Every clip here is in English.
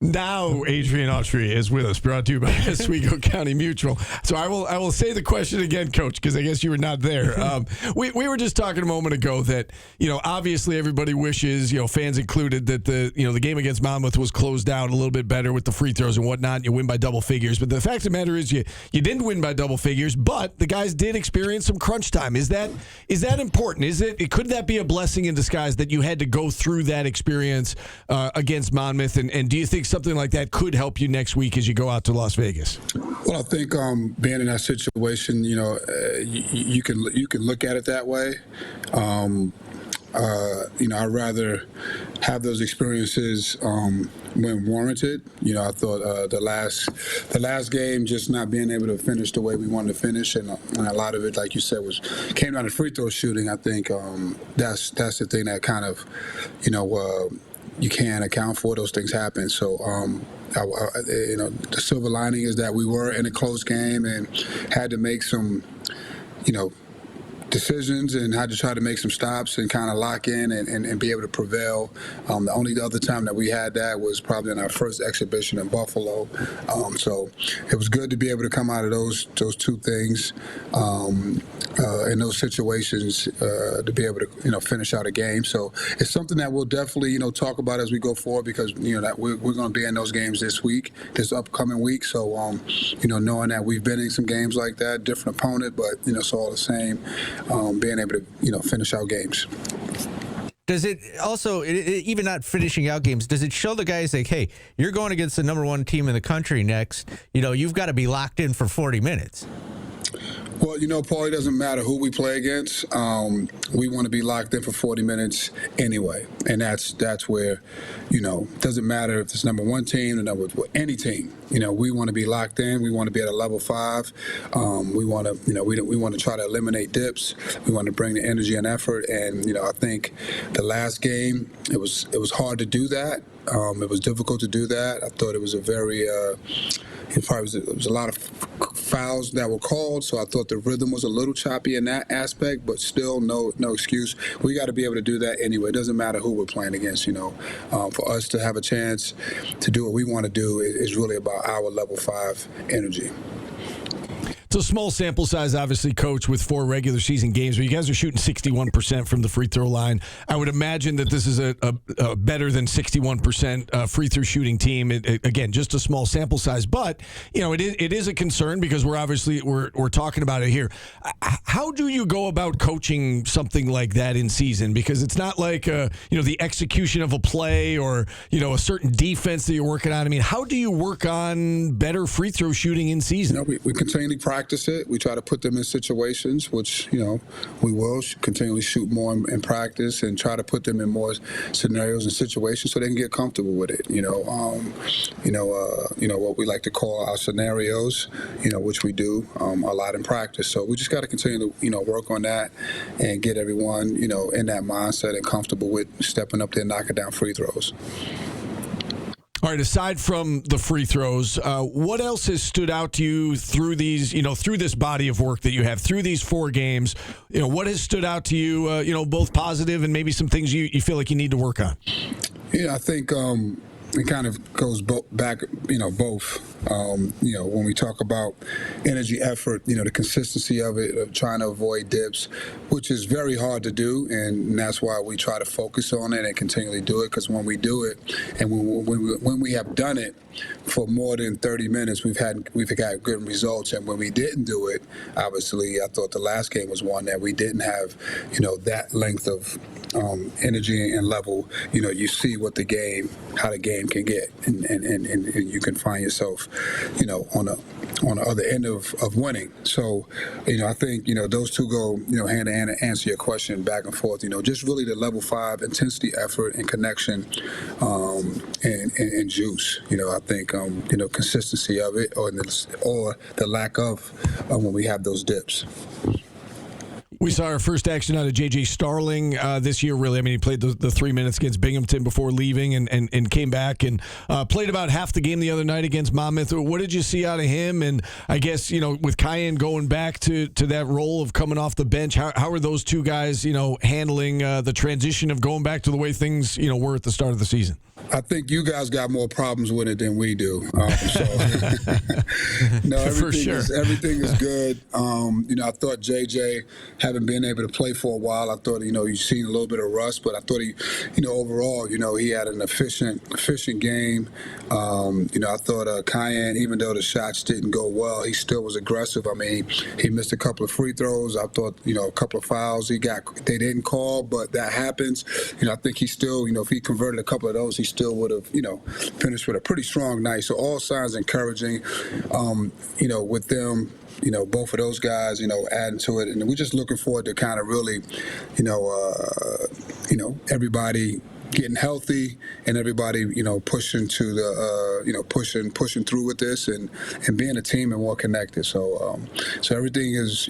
Now Adrian Autry is with us, brought to you by Oswego County Mutual. So I will say the question again, Coach, because I guess you were not there. We were just talking a moment ago that, obviously everybody wishes, fans included, that the game against Monmouth was closed out a little bit better with the free throws and whatnot, and you win by double figures. But the fact of the matter is you didn't win by double figures, but the guys did experience some crunch time. Is that important? Could that be a blessing in disguise that you had to go through that experience against Monmouth? And do you think something like that could help you next week as you go out to Las Vegas? Well, I think being in that situation, you can look at it that way. I'd rather have those experiences when warranted. I thought the last game, just not being able to finish the way we wanted to finish, and a lot of it, like you said, came down to free throw shooting. I think that's the thing that kind of, you can't account for. Those things happen. So, the silver lining is that we were in a close game and had to make some, decisions and had to try to make some stops and kind of lock in and be able to prevail. The only other time that we had that was probably in our first exhibition in Buffalo. So it was good to be able to come out of those two things in those situations to be able to finish out a game. So it's something that we'll definitely talk about as we go forward, because that we're going to be in those games this upcoming week. So knowing that we've been in some games like that, different opponent, but it's all the same. Being able to finish out games. Does it also, even not finishing out games, does it show the guys like, hey, you're going against the number one team in the country next, you've got to be locked in for 40 minutes? Well, Paulie, it doesn't matter who we play against. We want to be locked in for 40 minutes anyway. And that's where, it doesn't matter if it's number one team or any team. We want to be locked in. We want to be at a level 5. We want to, we want to try to eliminate dips. We want to bring the energy and effort. And, I think the last game, it was hard to do that. It was difficult to do that. I thought it was a very, it was a lot of fouls that were called, so I thought the rhythm was a little choppy in that aspect, but still no excuse. We got to be able to do that anyway. It doesn't matter who we're playing against, For us to have a chance to do what we want to do is really about our level 5 energy. It's a small sample size, obviously, Coach, with 4 regular season games, but you guys are shooting 61% from the free throw line. I would imagine that this is a better than 61% free throw shooting team. Again, just a small sample size, but it is a concern because we're talking about it here. How do you go about coaching something like that in season? Because it's not like the execution of a play or a certain defense that you're working on. I mean, how do you work on better free throw shooting in season? We continually practice it. We try to put them in situations, which, we will continually shoot more in practice and try to put them in more scenarios and situations so they can get comfortable with it. What we like to call our scenarios, which we do a lot in practice. So we just got to continue to, work on that and get everyone, in that mindset and comfortable with stepping up there and knocking down free throws. All right, aside from the free throws, what else has stood out to you through these, through this body of work that you have, through these 4 games? What has stood out to you, both positive and maybe some things you feel like you need to work on? Yeah, I think it kind of goes back, both. When we talk about energy, effort, the consistency of it, of trying to avoid dips, which is very hard to do, and that's why we try to focus on it and continually do it. Because when we do it, and when we have done it for more than 30 minutes, we've had good results. And when we didn't do it, obviously, I thought the last game was one that we didn't have, that length of energy and level. You see how the game can get, and you can find yourself, on the other end of winning. So, I think, those two go, hand in hand to answer your question back and forth. Just really the level 5 intensity, effort, and connection, and juice. I think, consistency of it or the lack of when we have those dips. We saw our first action out of J.J. Starling this year, really. I mean, he played the 3 minutes against Binghamton before leaving and came back and played about half the game the other night against Monmouth. What did you see out of him? And I guess, with Cayenne going back to that role of coming off the bench, how are those two guys, handling the transition of going back to the way things, were at the start of the season? I think you guys got more problems with it than we do. No, For sure. Everything is good. I thought JJ, having been able to play for a while, I thought, you've seen a little bit of rust, but I thought he, overall, he had an efficient game. I thought Cayenne, even though the shots didn't go well, he still was aggressive. I mean, he missed a couple of free throws. I thought, a couple of fouls they didn't call, but that happens. I think he still, if he converted a couple of those, he still would have, finished with a pretty strong night. So all signs encouraging, with them, both of those guys, adding to it. And we're just looking forward to kind of really, everybody getting healthy and everybody, pushing to the, pushing through with this and being a team and more connected. So everything is,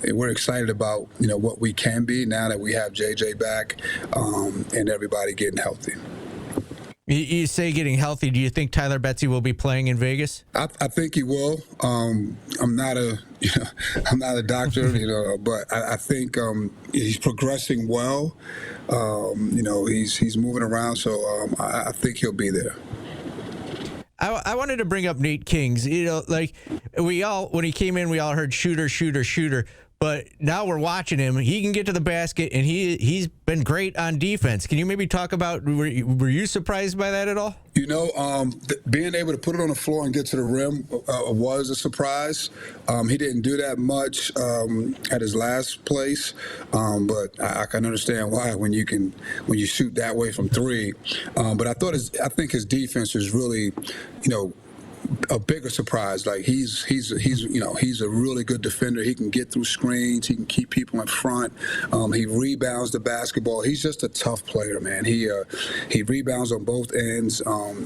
we're excited about, what we can be now that we have JJ back and everybody getting healthy. You say getting healthy. Do you think Tyler Betsy will be playing in Vegas? I think he will. I'm not a doctor, but I think he's progressing well. He's moving around, so I think he'll be there. I wanted to bring up Nate Kings. Like when he came in, we all heard shooter. But now we're watching him. He can get to the basket, and he's been great on defense. Can you maybe talk about, were you surprised by that at all? Being able to put it on the floor and get to the rim was a surprise. He didn't do that much at his last place, but I can understand why when you shoot that way from three. But I think his defense is really, a bigger surprise. Like he's a really good defender. He can get through screens. He can keep people in front. He rebounds the basketball. He's just a tough player, man. He rebounds on both ends.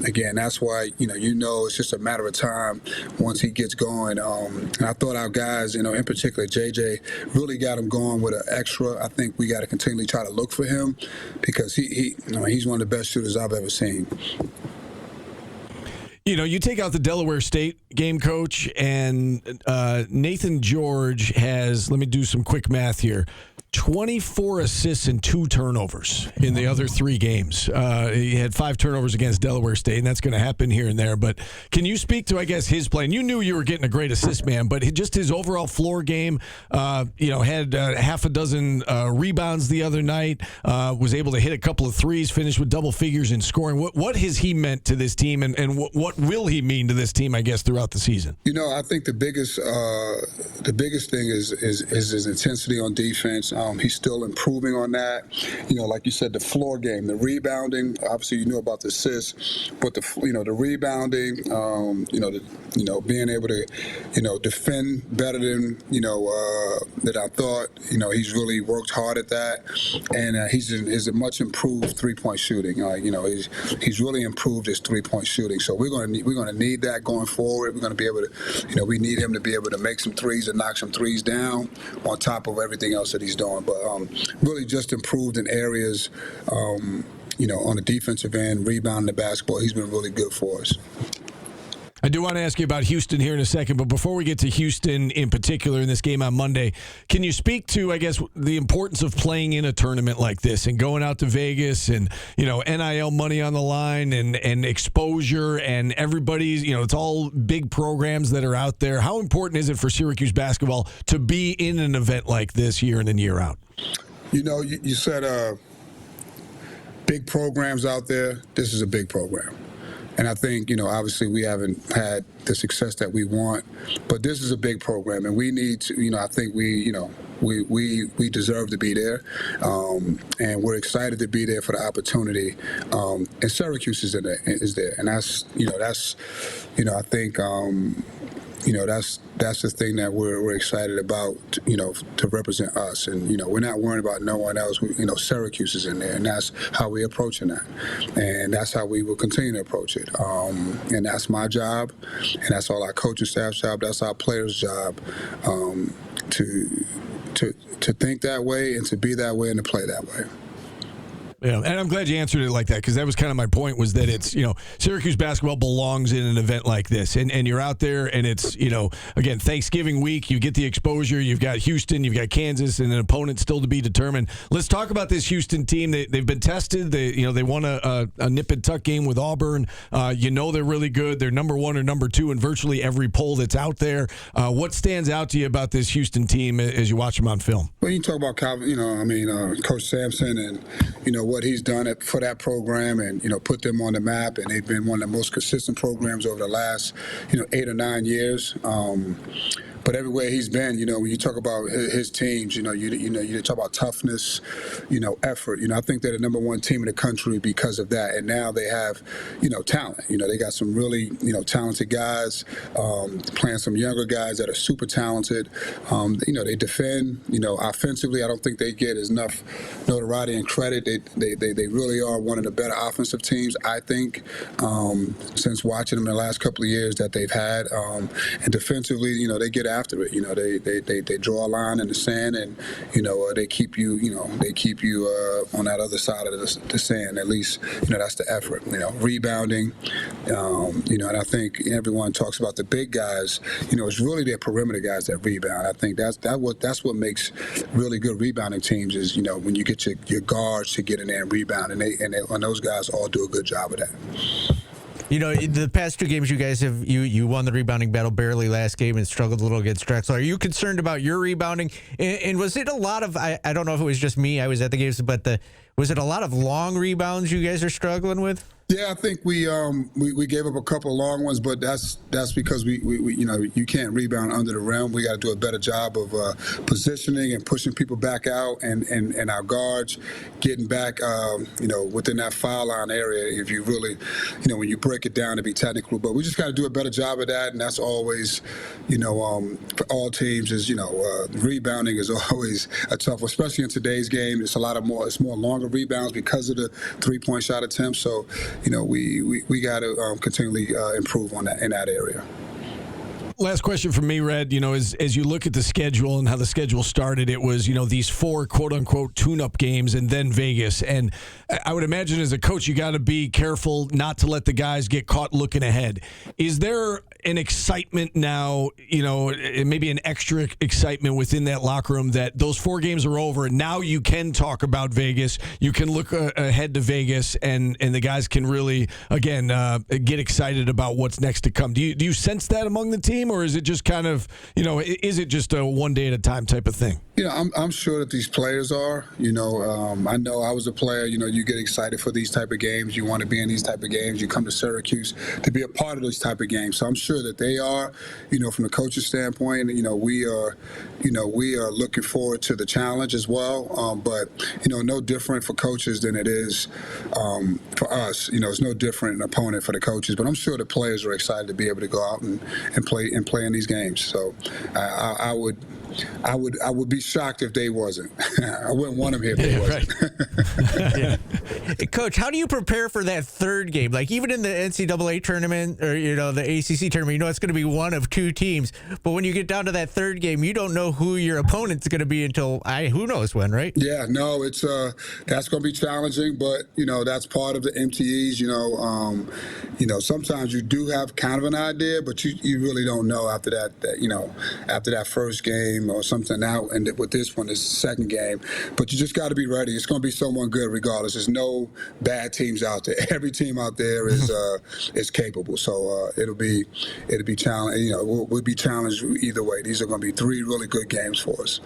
Again, that's why it's just a matter of time once he gets going. And I thought our guys, in particular JJ, really got him going with an extra. I think we got to continually try to look for him because he's one of the best shooters I've ever seen. You take out the Delaware State game, Coach, and Nathan George has, let me do some quick math here, 24 assists and 2 turnovers in the other 3 games. He had 5 turnovers against Delaware State, and that's going to happen here and there. But can you speak to, I guess, his play? And you knew you were getting a great assist man, but just his overall floor game, had half a dozen rebounds the other night, was able to hit a couple of threes, finished with double figures in scoring. What has he meant to this team, and what will he mean to this team, I guess, throughout the season? I think the biggest thing is his intensity on defense. He's still improving on that. Like you said, the floor game, the rebounding. Obviously, you knew about the assists, but the rebounding. Being able to defend better than that I thought. He's really worked hard at that, and he's a much improved 3-point shooting. He's really improved his 3-point shooting. So we're going to need that going forward. We're going to be able to, we need him to be able to make some threes and knock some threes down on top of everything else that he's doing. But really just improved in areas, on the defensive end, rebounding the basketball. He's been really good for us. I do want to ask you about Houston here in a second, but before we get to Houston in particular in this game on Monday, can you speak to, I guess, the importance of playing in a tournament like this and going out to Vegas and, NIL money on the line and exposure and everybody's, it's all big programs that are out there. How important is it for Syracuse basketball to be in an event like this year in and year out? You said big programs out there. This is a big program. And I think, obviously we haven't had the success that we want, but this is a big program, and we need to, I think we deserve to be there, and we're excited to be there for the opportunity. And Syracuse is there, and that's I think. That's the thing that we're excited about, to represent us. And, we're not worried about no one else. Syracuse is in there, and that's how we're approaching that. And that's how we will continue to approach it. And that's my job, and that's all our coaching staff's job. That's our players' job, to to think that way and to be that way and to play that way. Yeah, and I'm glad you answered it like that, because that was kind of my point, was that it's, Syracuse basketball belongs in an event like this. And you're out there, and it's, again, Thanksgiving week, you get the exposure, you've got Houston, you've got Kansas, and an opponent still to be determined. Let's talk about this Houston team. They've been tested. They won a nip and tuck game with Auburn. They're really good. They're number one or number two in virtually every poll that's out there. What stands out to you about this Houston team as you watch them on film? Well, you talk about Coach Sampson and, what he's done for that program and, put them on the map. And they've been one of the most consistent programs over the last, 8 or 9 years. But everywhere he's been, when you talk about his teams, you talk about toughness, effort. I think they're the number one team in the country because of that. And now they have, talent. They got some really, talented guys, playing some younger guys that are super talented. They defend, offensively. I don't think they get enough notoriety and credit. They really are one of the better offensive teams, I think, since watching them in the last couple of years that they've had. And defensively, they get after it. They draw a line in the sand, and they keep you on that other side of the sand. At least that's the effort. Rebounding. And I think everyone talks about the big guys. It's really their perimeter guys that rebound. I think that's what makes really good rebounding teams is when you get your guards to get in there and rebound, and those guys all do a good job of that. In the past two games, you guys have you won the rebounding battle barely last game and struggled a little against Drexel. Are you concerned about your rebounding? And was it a lot of I don't know if it was just me, I was at the games, but was it a lot of long rebounds you guys are struggling with? Yeah, I think we gave up a couple of long ones, but that's because we you can't rebound under the rim. We got to do a better job of positioning and pushing people back out, and our guards getting back within that foul line area. If you really when you break it down to be technical, but we just got to do a better job of that, and that's always for all teams is rebounding is always a tough, especially in today's game. It's more longer rebounds because of the 3-point shot attempts. So. We got to continually improve on that in that area. Last question from me, Red. As you look at the schedule and how the schedule started, it was, these 4 quote-unquote tune-up games and then Vegas. And I would imagine as a coach, you got to be careful not to let the guys get caught looking ahead. Is there an excitement now, maybe an extra excitement within that locker room that those 4 games are over and now you can talk about Vegas, you can look ahead to Vegas, and the guys can really, again, get excited about what's next to come? Do you sense that among the team? Or is it just kind of, is it just a one day at a time type of thing? I'm sure that these players are. I know I was a player. You get excited for these type of games. You want to be in these type of games. You come to Syracuse to be a part of these type of games. So I'm sure that they are. From the coach's standpoint, we are looking forward to the challenge as well. But no different for coaches than it is for us. It's no different an opponent for the coaches. But I'm sure the players are excited to be able to go out and play in these games. So I would be shocked if they wasn't. I wouldn't want them here if they wasn't. Yeah. Coach, how do you prepare for that third game? Like even in the NCAA tournament or the ACC tournament, it's going to be one of 2 teams. But when you get down to that third game, you don't know who your opponent's going to be until who knows when, right? Yeah, no, it's that's going to be challenging, but that's part of the MTEs. Sometimes you do have kind of an idea, but you really don't know after that first game or something out, and with this one, it's the second game. But you just got to be ready. It's going to be someone good regardless. There's no bad teams out there. Every team out there is capable. So it'll be challenging. We'll be challenged either way. These are going to be 3 really good games for us.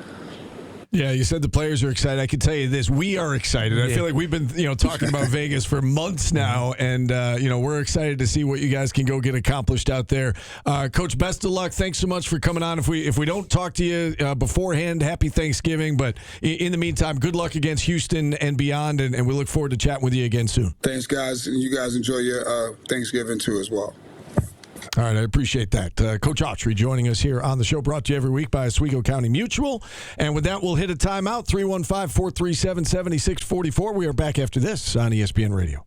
Yeah, you said the players are excited. I can tell you this: we are excited. I feel like we've been, talking about Vegas for months now, and we're excited to see what you guys can go get accomplished out there. Coach, best of luck. Thanks so much for coming on. If we don't talk to you beforehand, happy Thanksgiving. But in the meantime, good luck against Houston and beyond, and we look forward to chatting with you again soon. Thanks, guys. And you guys enjoy your Thanksgiving too as well. All right, I appreciate that. Coach Autry joining us here on the show, brought to you every week by Oswego County Mutual. And with that, we'll hit a timeout, 315-437-7644. We are back after this on ESPN Radio.